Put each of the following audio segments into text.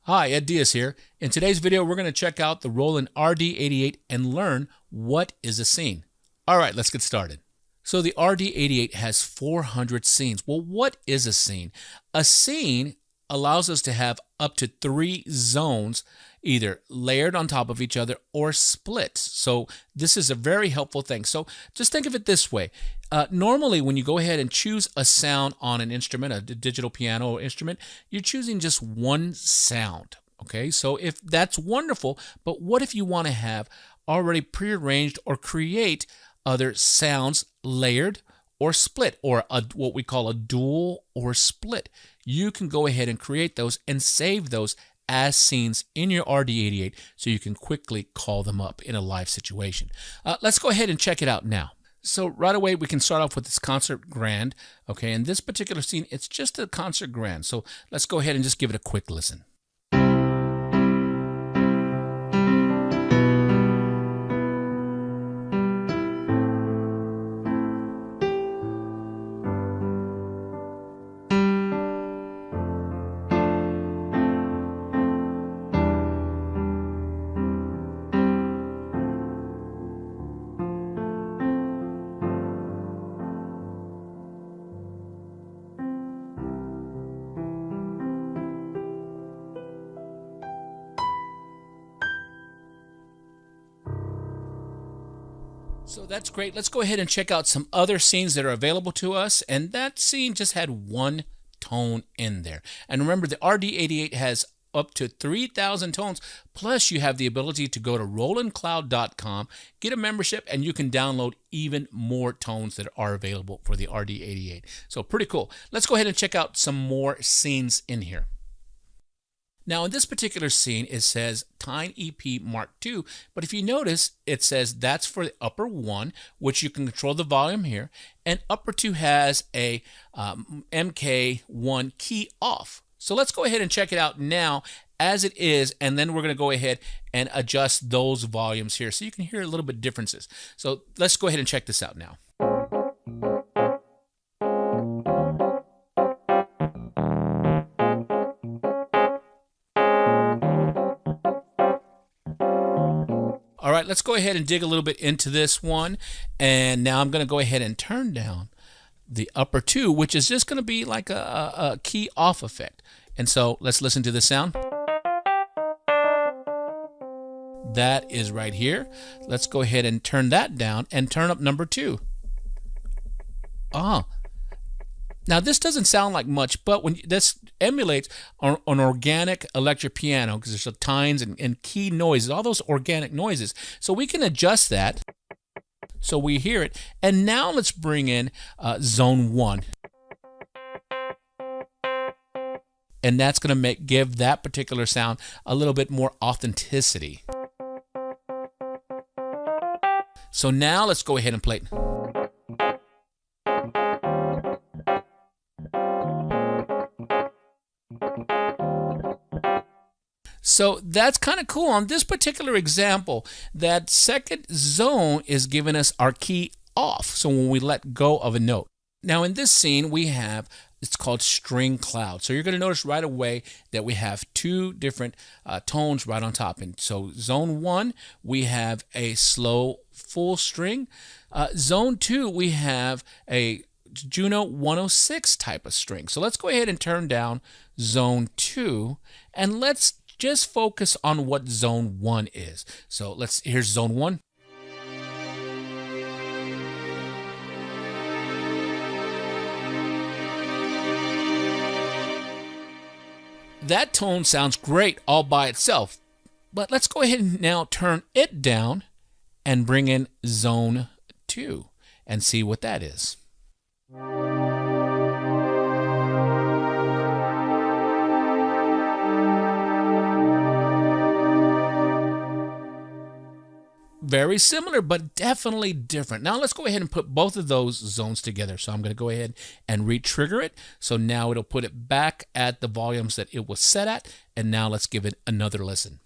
Hi, Ed Diaz here. In today's video, we're going to check out the Roland RD88 and learn what is a scene. All right, let's get started. So the RD88 has 400 scenes. Well, what is a scene? A scene allows us to have up to 3 zones, either layered on top of each other or split. So this is a very helpful thing. So just think of it this way. Normally, when you go ahead and choose a sound on an instrument, a digital piano or instrument, you're choosing just one sound. Okay, so if that's wonderful, but what if you want to have already prearranged or create other sounds layered or split, or what we call a dual or split? You can go ahead and create those and save those as scenes in your RD88 so you can quickly call them up in a live situation. Let's go ahead and check it out now. So right away we can start off with this concert grand. Okay, in this particular scene, it's just a concert grand. So let's go ahead and just give it a quick listen. So that's great. Let's go ahead and check out some other scenes that are available to us. And that scene just had one tone in there. And remember, the RD88 has up to 3,000 tones. Plus, you have the ability to go to rolandcloud.com, get a membership, and you can download even more tones that are available for the RD88. So pretty cool. Let's go ahead and check out some more scenes in here. Now in this particular scene, it says Tine EP Mark II, but if you notice, it says that's for the upper 1, which you can control the volume here, and upper 2 has a MK1 key off. So let's go ahead and check it out now as it is, and then we're going to go ahead and adjust those volumes here so you can hear a little bit differences. So let's go ahead and check this out now. All right, let's go ahead and dig a little bit into this one. And now I'm going to go ahead and turn down the upper 2, which is just going to be like a key off effect. And so let's listen to the sound. That is right here. Let's go ahead and turn that down and turn up number 2. Now this doesn't sound like much, but when this emulates an organic electric piano, because there's tines and key noises, all those organic noises. So we can adjust that so we hear it. And now let's bring in zone 1. And that's going to give that particular sound a little bit more authenticity. So now let's go ahead and play it. So that's kind of cool. On this particular example, that second zone is giving us our key off. So when we let go of a note. Now in this scene, we have, it's called string cloud. So you're going to notice right away that we have 2 different tones right on top. And so zone 1, we have a slow full string. Zone 2, we have a Juno 106 type of string. So let's go ahead and turn down zone 2 and let's just focus on what zone 1 is. So here's zone 1. That tone sounds great all by itself, but let's go ahead and now turn it down and bring in zone 2 and see what that is. Very similar, but definitely different. Now let's go ahead and put both of those zones together. So I'm going to go ahead and re-trigger it. So now it'll put it back at the volumes that it was set at. And now let's give it another listen.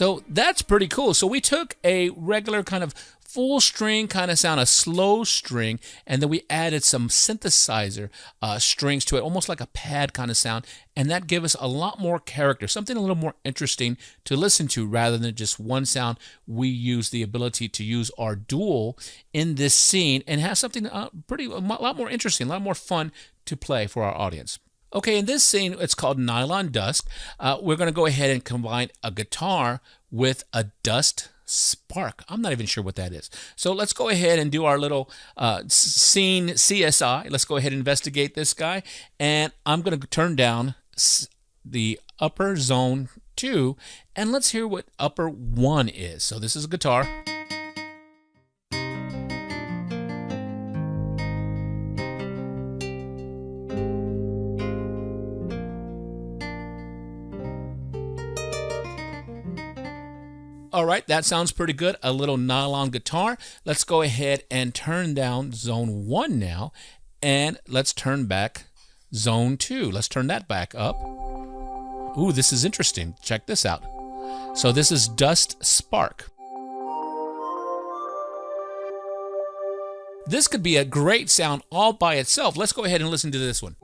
So that's pretty cool. So we took a regular kind of full string kind of sound, a slow string, and then we added some synthesizer strings to it, almost like a pad kind of sound, and that gave us a lot more character, something a little more interesting to listen to rather than just one sound. We use the ability to use our dual in this scene and have something a lot more interesting, a lot more fun to play for our audience. Okay, in this scene, it's called Nylon Dusk. We're going to go ahead and combine a guitar with a dust spark. I'm not even sure what that is. So let's go ahead and do our little scene CSI. Let's go ahead and investigate this guy. And I'm going to turn down the upper zone 2, and let's hear what upper 1 is. So this is a guitar. All right, that sounds pretty good. A little nylon guitar. Let's go ahead and turn down zone 1 now, and let's turn back zone 2. Let's turn that back up. Ooh, this is interesting. Check this out. So this is Dust Spark. This could be a great sound all by itself. Let's go ahead and listen to this one.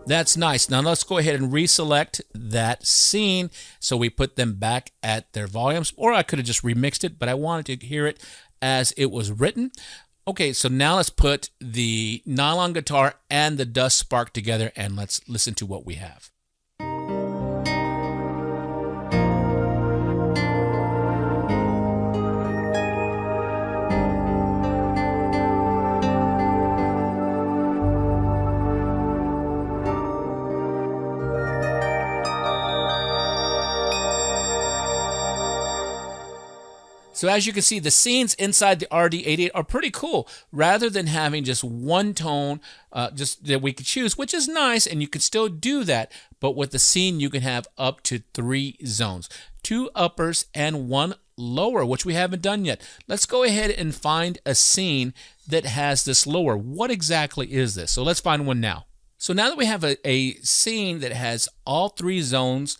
That's nice. Now let's go ahead and reselect that scene so we put them back at their volumes, or I could have just remixed it, but I wanted to hear it as it was written. Okay, so now let's put the nylon guitar and the dust spark together and let's listen to what we have. So as you can see, the scenes inside the RD88 are pretty cool. Rather than having just one tone just that we could choose, which is nice, and you can still do that, but with the scene you can have up to 3 zones, 2 uppers and 1 lower, which we haven't done yet. Let's go ahead and find a scene that has this lower. What exactly is this? So let's find one now. So now that we have a scene that has all 3 zones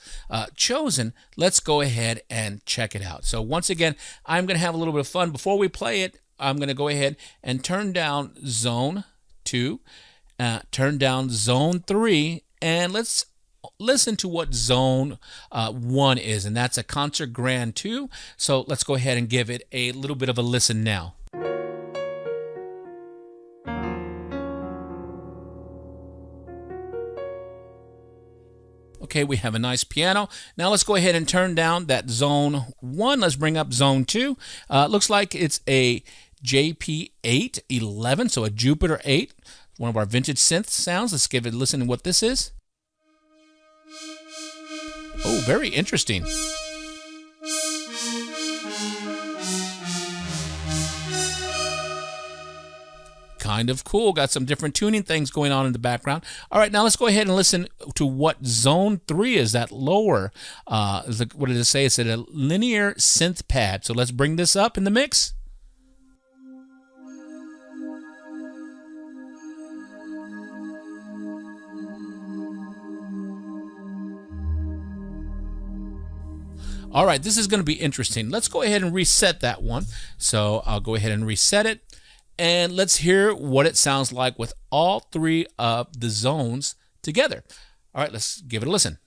chosen, let's go ahead and check it out. So once again, I'm going to have a little bit of fun. Before we play it, I'm going to go ahead and turn down zone 2, turn down zone 3, and let's listen to what zone 1 is, and that's a Concert Grand 2. So let's go ahead and give it a little bit of a listen now. Okay, we have a nice piano. Now let's go ahead and turn down that zone 1. Let's bring up zone 2. Looks like it's a JP8 11, so a Jupiter 8, one of our vintage synth sounds. Let's give it a listen to what this is. Oh, very interesting. Kind of cool. Got some different tuning things going on in the background. All right, now let's go ahead and listen to what zone 3 is, that lower. What did it say? It said a linear synth pad. So let's bring this up in the mix. All right, this is going to be interesting. Let's go ahead and reset that one. So I'll go ahead and reset it. And let's hear what it sounds like with all 3 of the zones together. All right, let's give it a listen.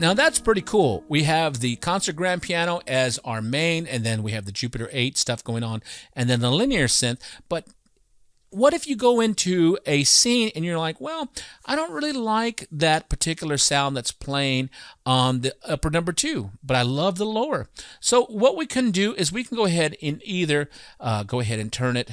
Now that's pretty cool. We have the concert grand piano as our main, and then we have the Jupiter 8 stuff going on, and then the linear synth. But what if you go into a scene and you're like, well, I don't really like that particular sound that's playing on the upper number 2, but I love the lower. So what we can do is we can go ahead and either go ahead and turn it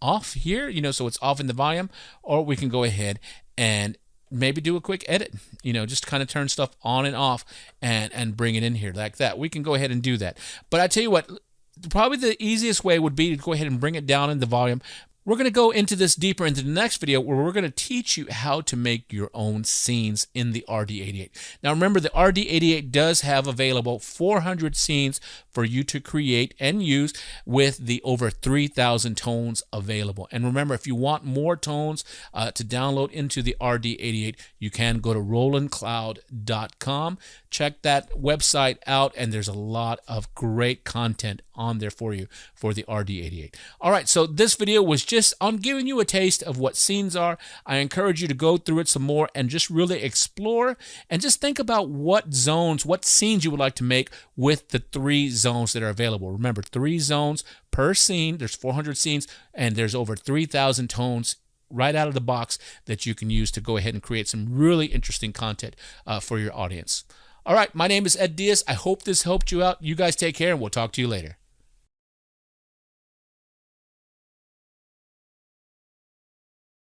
off here, you know, so it's off in the volume, or we can go ahead and maybe do a quick edit, you know, just kind of turn stuff on and off and bring it in here like that. We can go ahead and do that. But I tell you what, probably the easiest way would be to go ahead and bring it down in the volume. We're going to go into this deeper into the next video where we're going to teach you how to make your own scenes in the RD88. Now remember, the RD88 does have available 400 scenes for you to create and use with the over 3,000 tones available. And remember, if you want more tones to download into the RD88, you can go to rolandcloud.com. Check that website out, and there's a lot of great content on there for you for the RD88. All right, so this video was just on giving you a taste of what scenes are. I encourage you to go through it some more and just really explore and just think about what zones, what scenes you would like to make with the 3 zones that are available. Remember, 3 zones per scene. There's 400 scenes, and there's over 3,000 tones right out of the box that you can use to go ahead and create some really interesting content for your audience. All right, my name is Ed Diaz. I hope this helped you out. You guys take care, and we'll talk to you later.